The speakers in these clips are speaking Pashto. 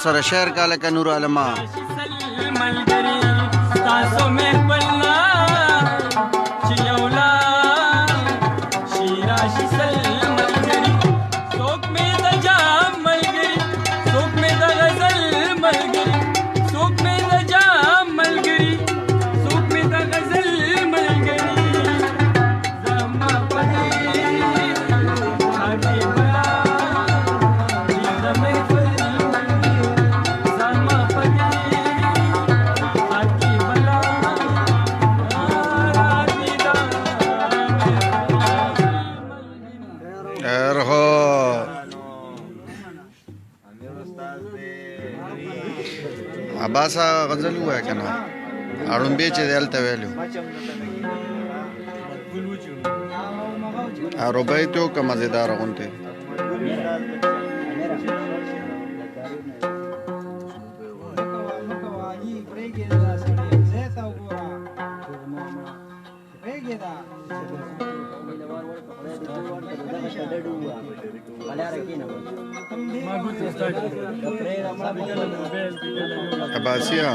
سره شعر کا لکه نور علما عباسا غزل وای کنه اړم به چې دلته ویلو عربی ته کوم مزیدار غونته عباسیا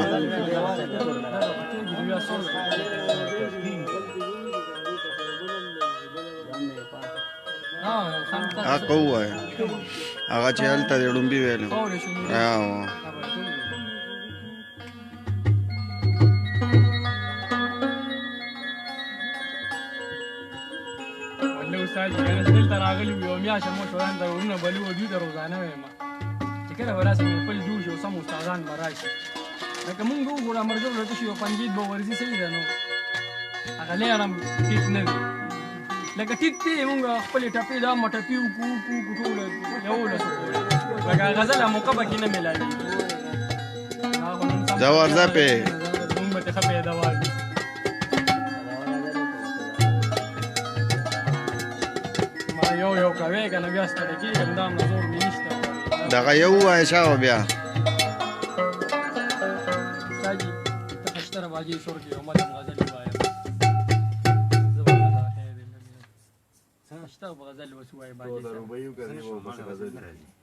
قوه هغه چې هلته د ډومبي ویلو استاد کنه دلته راغلی یو میاشه مو شوان دا ورونه بلو ودی د روزانه وایم چې کله وراسه مې خپل جوړ شو سم استادان براشي لکه مونږ وګورم مرګ ورته شو پنځید به ورزي صحیح ده نو هغه لرم ټیټ نه وي لکه ټیټ دی مونږ خپل ټپې دا مټپی کو ټول یو لسو لکه غزل موقبه کې نه ملایي دا ورځه په مونږ ته خپې دا وایي یو کوي کنه بیا ستړي کېږم دا نظر مې نشته دغه یو وایه شاو بیا ساجي ته پښتره باجي شور کې عمر غزل وایم زه غزل وسوای باجي روبيو کوي او بس غزل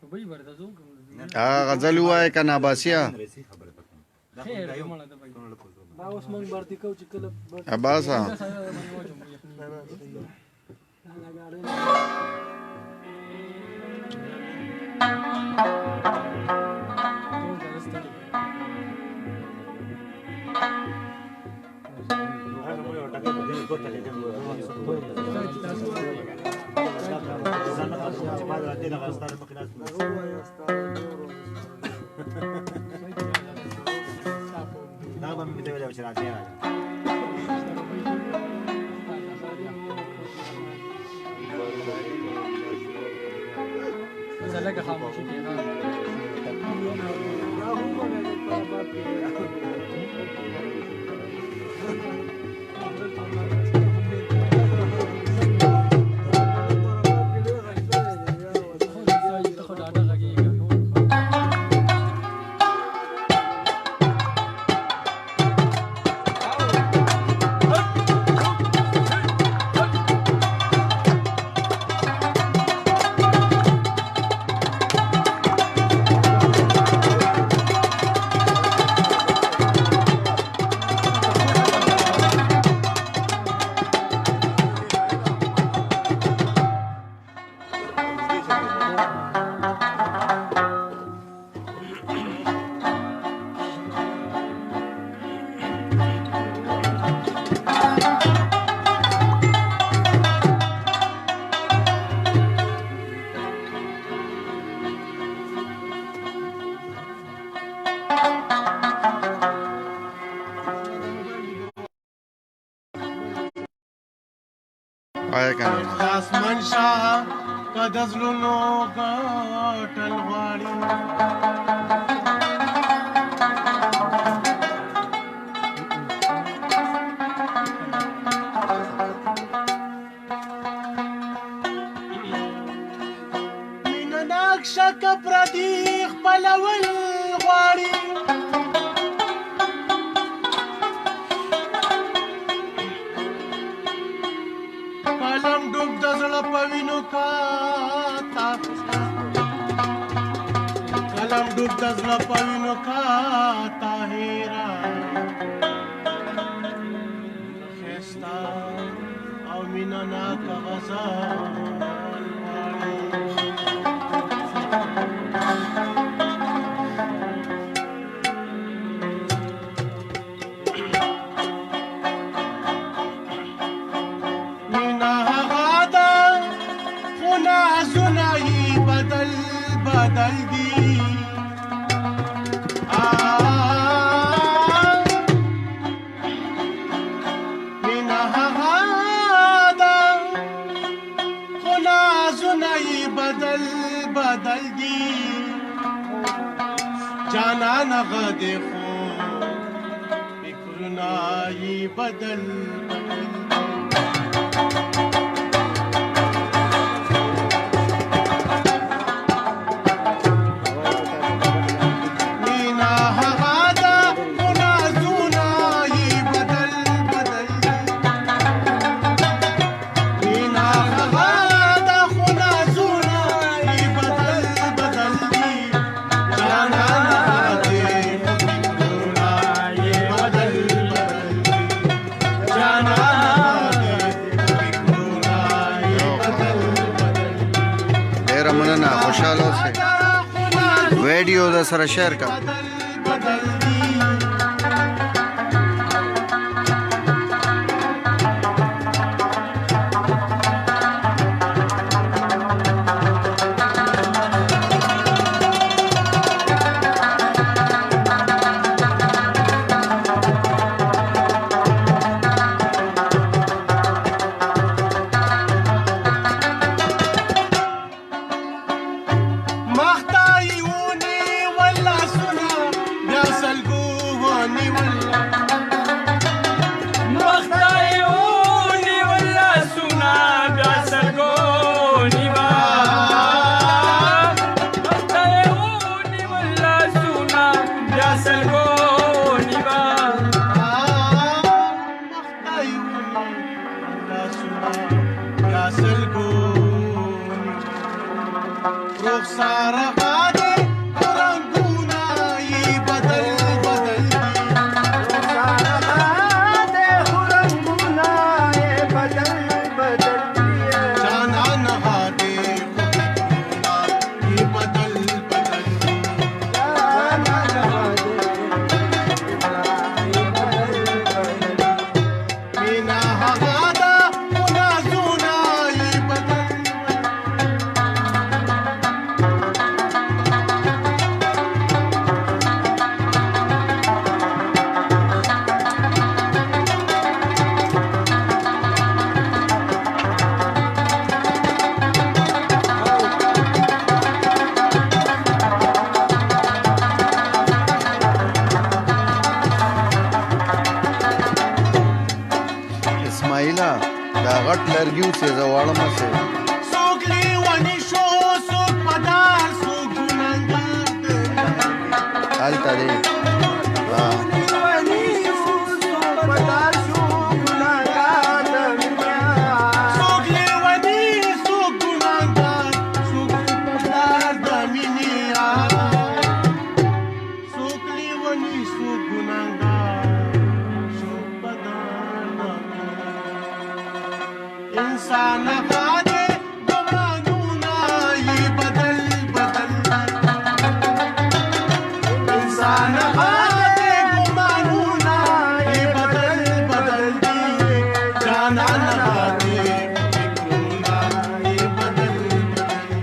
روبي ورته زو غزل وایه کنه عباسیا خیر کومه ده با اوس مونږ ورته کو چې کله عباسا لك خاموشي اسمان شاه کده زلونو ګټل غواړي مینه نقشه که پردي خپلول غواړي قلم ډوب د زړه په وینو کا تا قلم ډوب د زړه په وینو کا طاهره ښایسته او مینه ناکه غزل غواړي مینه هغه ده خو نازونه یې بدل بدل دي مینه هغه ده خو نازونه یې بدل بدل دي جانان هغه دی خو فکرونه یې بدل بدل دي خوشحال اوسئ ویډیو د سره شیر کا اسماعیلا دا غټ لرګي اوسې زه غواړم اوسې څوک لیونی شو څوک پدار څوک ګناهګار هلته دی इंसान खाने गुमानूना ये बदल बदल इंसान खाने गुमानूना ये बदल बदल दी जाना खाने फिक्रूना ये बदल बदल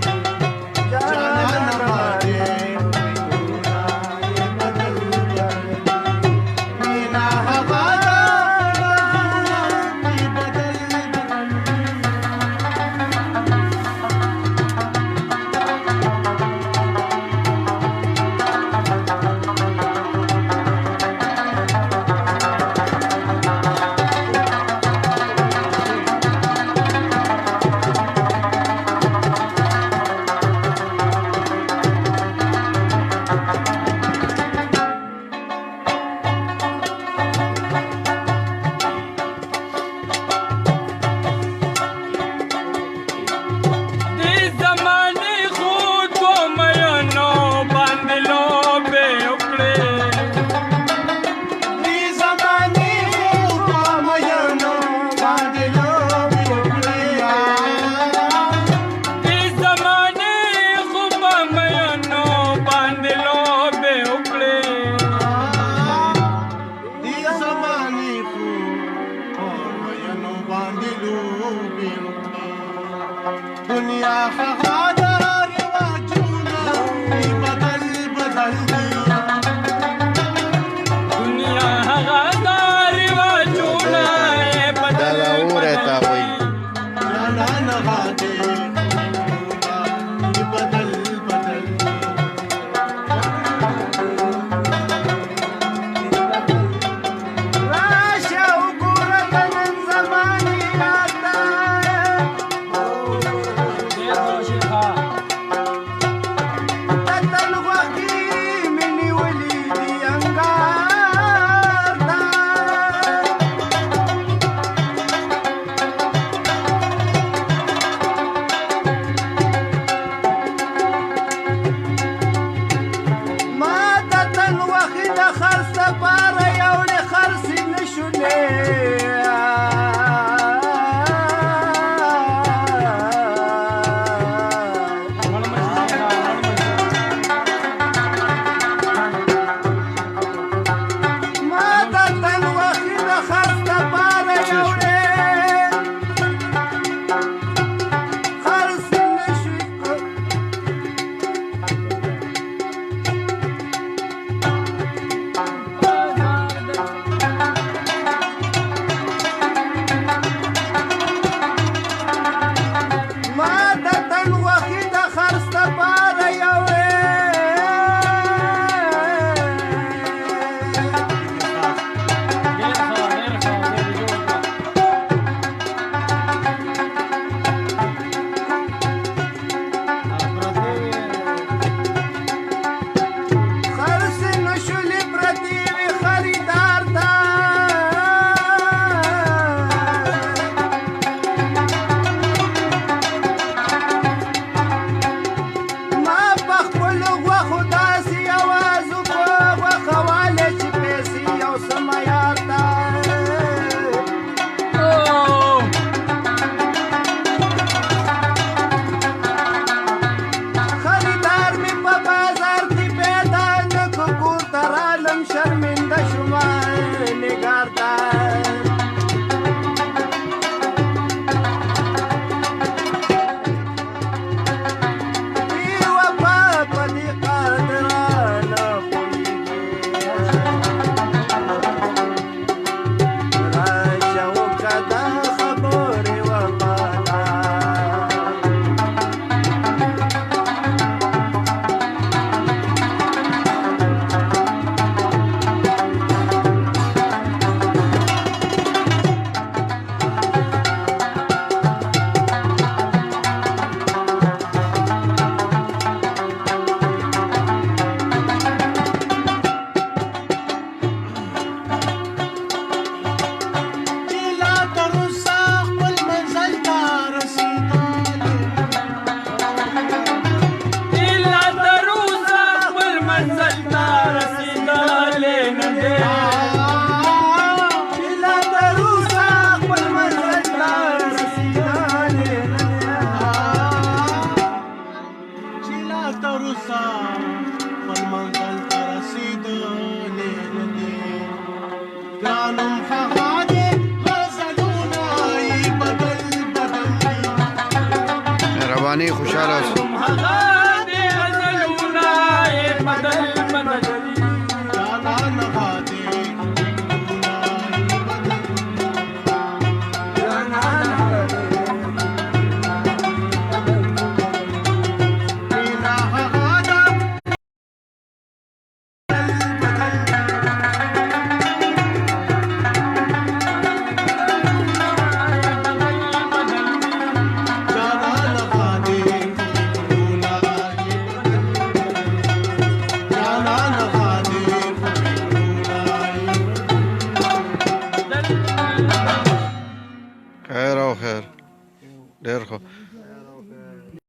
जाना खाने फिक्रूना ये बदल बदल मीना हवा ये बदल बदल دنیا هغه رواجونه بدل بدل دي دنیا هغه رواجونه دا لا اوره تا وای جانان غادي بدل بدل راشه وګوره د نن زمانې راته تتل غوښې مې نیولي دي انګار ته ما ته تن وخې د خرڅ لپاره یو د خرڅې نه شولې ما ته تن وخې د خرڅ لپاره یو د خرڅې نه شولې ما د تن وخې د خرڅ لپاره یو خرڅ نشولې پرتې وي خریدار ته ما په خپلو غوښو داسې اواز وکړ غوښوالی چې پیسې یو څه معیار ته خریدار مې په بازار کې پیدا نه کړ کور ته رالم شرمنده شومه نګار ته بې وفا په دې قادرانه پوهېږي راشه وکړه دا خبرې وفاده چې لا تر اوسه خپل منزل ته رسېدلې الا تر اوسه خپل منزل ته رسېدلی نه دی چې لا تر اوسه خپل منزل ته رسېدلې نه دی چې لا تر اوسه خپل منزل ته رسېدلې نه دی ګرانم هغه دی غزلونه یې بدل بدل دي مهرباني خوشاله اوسه هغه د غزلونه یې بدل بدل دي جانان غادي غزلونه یې بدل مینا هغه ده جانان غادي غزلونه یې بدل جانان غادي غزلونه یې بدل خیر او خیر ډېر ښه